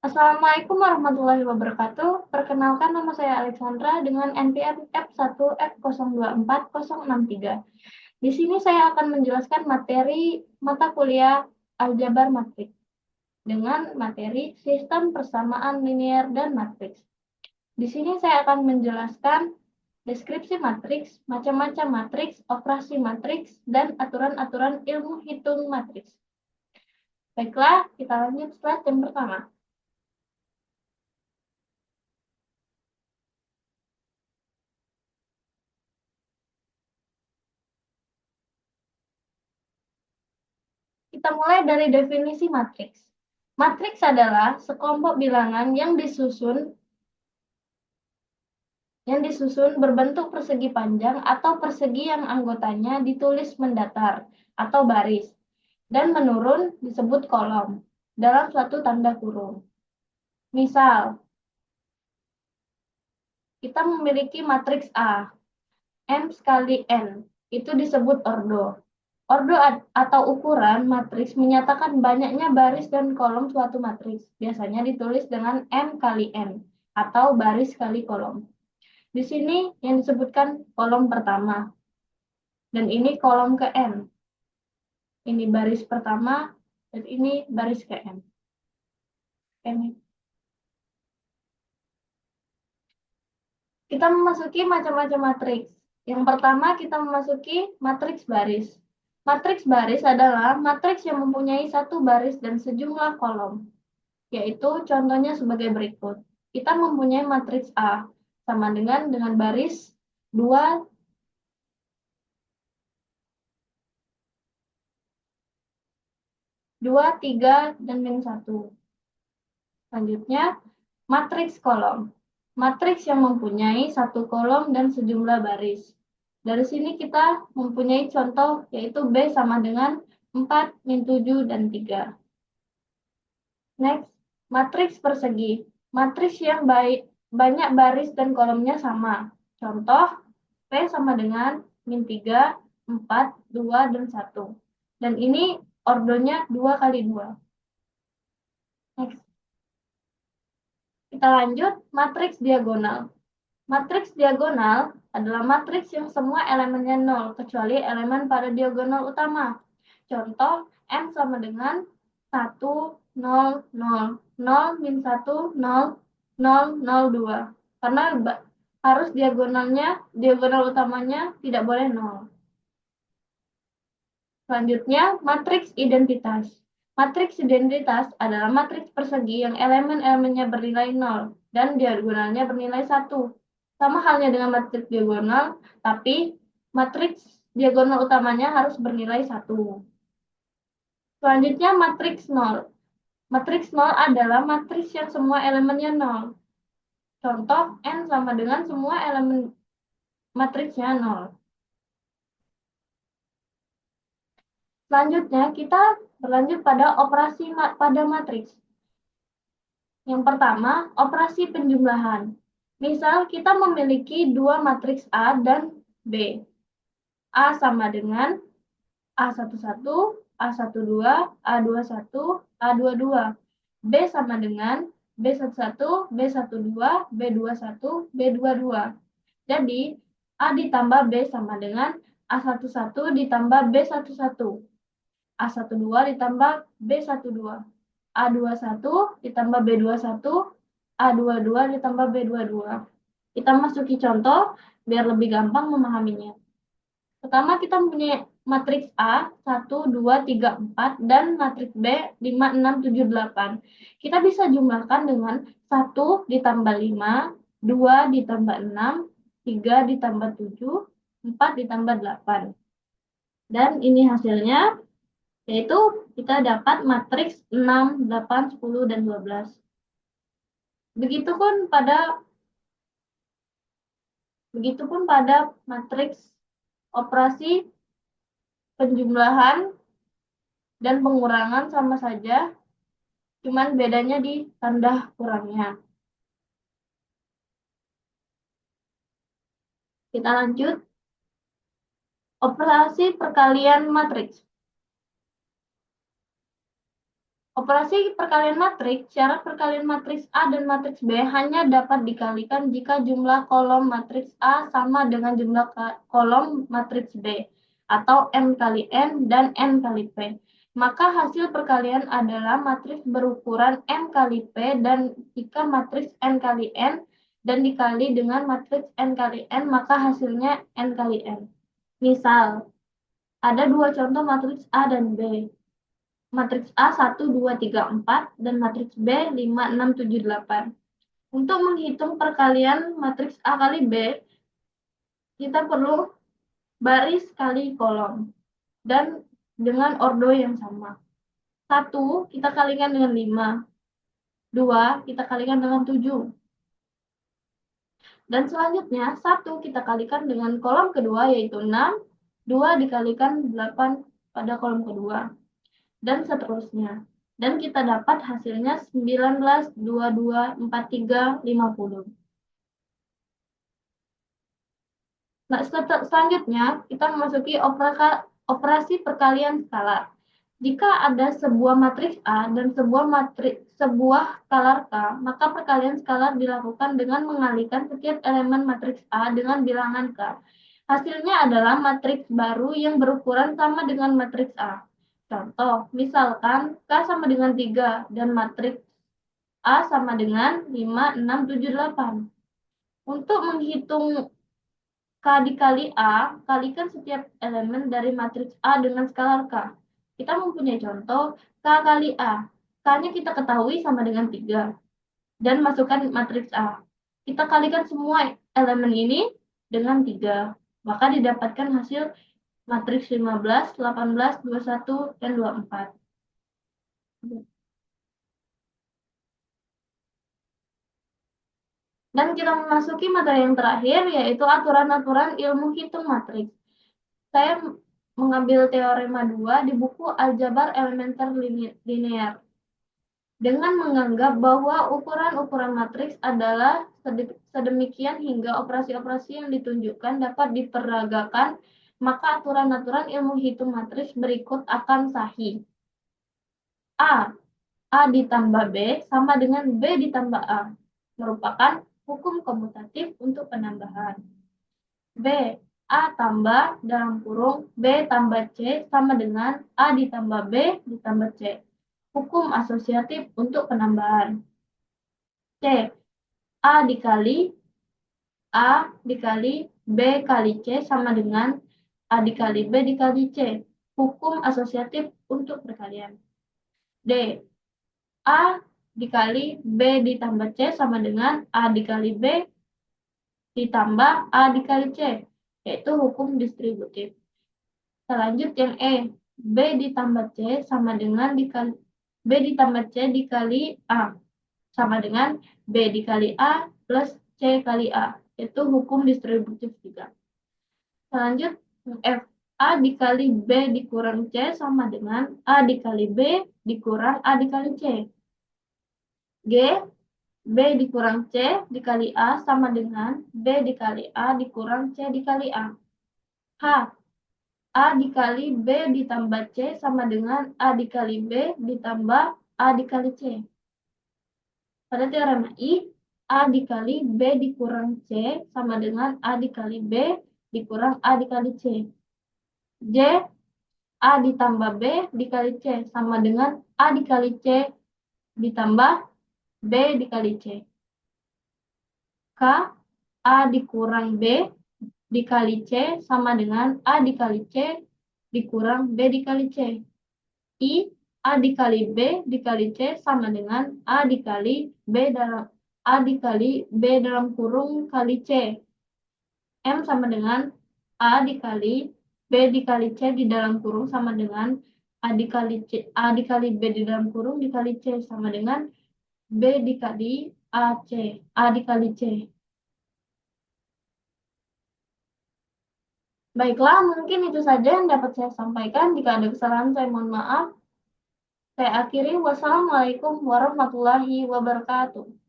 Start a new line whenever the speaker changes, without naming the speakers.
Assalamualaikum warahmatullahi wabarakatuh. Perkenalkan, nama saya Alexandra dengan NPM F1F024063. Di sini saya akan menjelaskan materi mata kuliah aljabar matriks dengan materi sistem persamaan linear dan matriks. Di sini saya akan menjelaskan deskripsi matriks, macam-macam matriks, operasi matriks, dan aturan-aturan ilmu hitung matriks. Baiklah, kita lanjut slide yang pertama. Kita mulai dari definisi matriks. Matriks adalah sekelompok bilangan yang disusun berbentuk persegi panjang atau persegi yang anggotanya ditulis mendatar atau baris dan menurun disebut kolom dalam suatu tanda kurung. Misal, kita memiliki matriks A, M kali N, itu disebut ordo. Ordo atau ukuran matriks menyatakan banyaknya baris dan kolom suatu matriks. Biasanya ditulis dengan M kali N atau baris kali kolom. Di sini yang disebutkan kolom pertama. Dan ini kolom ke N. Ini baris pertama dan ini baris ke N. Kita memasuki macam-macam matriks. Yang pertama kita memasuki matriks baris. Matriks baris adalah matriks yang mempunyai satu baris dan sejumlah kolom. Yaitu contohnya sebagai berikut. Kita mempunyai matriks A sama dengan baris 2, 2, 3, dan min 1. Selanjutnya, matriks kolom. Matriks yang mempunyai satu kolom dan sejumlah baris. Dari sini kita mempunyai contoh yaitu B sama dengan 4, min 7, dan 3. Next, matriks persegi. Matriks yang banyak baris dan kolomnya sama. Contoh, P sama dengan min 3, 4, 2, dan 1. Dan ini ordonya 2 kali 2. Next. Kita lanjut, matriks diagonal. Matriks diagonal adalah matriks yang semua elemennya 0, kecuali elemen pada diagonal utama. Contoh, M sama dengan 1, 0, 0, 0, min 1, 0, 0, 0, 2. Karena harus diagonal utamanya tidak boleh 0. Selanjutnya, matriks identitas. Matriks identitas adalah matriks persegi yang elemen-elemennya bernilai 0 dan diagonalnya bernilai 1. Sama halnya dengan matriks diagonal, tapi matriks diagonal utamanya harus bernilai 1. Selanjutnya, matriks 0. Matriks 0 adalah matriks yang semua elemennya 0. Contoh, N sama dengan semua elemen matriksnya 0. Selanjutnya, kita berlanjut pada operasi pada matriks. Yang pertama, operasi penjumlahan. Misal, kita memiliki dua matriks A dan B. A sama dengan A11, A12, A21, A22. B sama dengan B11, B12, B21, B22. Jadi, A ditambah B sama dengan A11 ditambah B11. A12 ditambah B12. A21 ditambah B21, A22 ditambah B22. Kita masuki contoh biar lebih gampang memahaminya. Pertama kita mempunyai matriks A 1, 2, 3, 4 dan matriks B 5, 6, 7, 8. Kita bisa jumlahkan dengan 1 ditambah 5, 2 ditambah 6, 3 ditambah 7, 4 ditambah 8. Dan ini hasilnya, yaitu kita dapat matriks 6, 8, 10, dan 12. Begitupun pada matriks operasi penjumlahan dan pengurangan sama saja, cuman bedanya di tanda kurangnya. Kita lanjut. Operasi perkalian matriks. Operasi perkalian matriks, syarat perkalian matriks A dan matriks B hanya dapat dikalikan jika jumlah kolom matriks A sama dengan jumlah kolom matriks B, atau M kali N dan N kali P. Maka hasil perkalian adalah matriks berukuran M kali P, dan jika matriks N kali N dan dikali dengan matriks N kali N, maka hasilnya N kali N. Misal, ada dua contoh matriks A dan B. Matriks A 1, 2, 3, 4, dan matriks B 5, 6, 7, 8. Untuk menghitung perkalian matriks A kali B, kita perlu baris kali kolom, dan dengan ordo yang sama. 1 kita kalikan dengan 5, 2 kita kalikan dengan 7. Dan selanjutnya 1 kita kalikan dengan kolom kedua, yaitu 6, 2 dikalikan 8 pada kolom kedua, dan seterusnya. Dan kita dapat hasilnya 19, 22, 43, 50. Nah, selanjutnya kita memasuki operasi perkalian skalar. Jika ada sebuah matriks A dan sebuah skalar K, maka perkalian skalar dilakukan dengan mengalihkan setiap elemen matriks A dengan bilangan K. Hasilnya adalah matriks baru yang berukuran sama dengan matriks A. Contoh, misalkan K sama dengan 3 dan matriks A sama dengan 5, 6, 7, 8. Untuk menghitung K dikali A, kalikan setiap elemen dari matriks A dengan skalar K. Kita mempunyai contoh K kali A. K-nya kita ketahui sama dengan 3. Dan masukkan matriks A. Kita kalikan semua elemen ini dengan 3. Maka didapatkan hasil matriks 15, 18, 21, dan 24. Dan kita memasuki materi yang terakhir, yaitu aturan-aturan ilmu hitung matriks. Saya mengambil teorema 2 di buku Aljabar Elementer Linear. Dengan menganggap bahwa ukuran-ukuran matriks adalah sedemikian hingga operasi-operasi yang ditunjukkan dapat diperagakan, maka aturan-aturan ilmu hitung matriks berikut akan sahih. A ditambah B sama dengan B ditambah A, merupakan hukum komutatif untuk penambahan. B, A tambah dalam kurung B tambah C sama dengan A ditambah B ditambah C. Hukum asosiatif untuk penambahan. C, A dikali B kali C sama dengan A dikali B dikali C. Hukum asosiatif untuk perkalian. D, A dikali B ditambah C sama dengan A dikali B ditambah A dikali C, yaitu hukum distributif. Selanjut yang E, B ditambah C sama dengan B ditambah C dikali A, sama dengan B dikali A plus C kali A, yaitu hukum distributif juga. Selanjut F, A dikali B dikurang C sama dengan A dikali B dikurang A dikali C. G, B dikurang C dikali A sama dengan B dikali A dikurang C dikali A. H, A dikali B ditambah C sama dengan A dikali B ditambah A dikali C. Pada teorema I, A dikali B dikurang C sama dengan A dikali B dikurang A dikali C. J, A ditambah B dikali C sama dengan A dikali C ditambah B dikali C. K, A dikurang B dikali C sama dengan A dikali C dikurang B dikali C. I, A dikali B dikali C sama dengan A dikali B dalam kurung kali C. M sama dengan A dikali B dikali C di dalam kurung sama dengan A dikali B di dalam kurung dikali C sama dengan B dikali A dikali C. Baiklah, mungkin itu saja yang dapat saya sampaikan. Jika ada kesalahan, saya mohon maaf. Saya akhiri. Wassalamualaikum warahmatullahi wabarakatuh.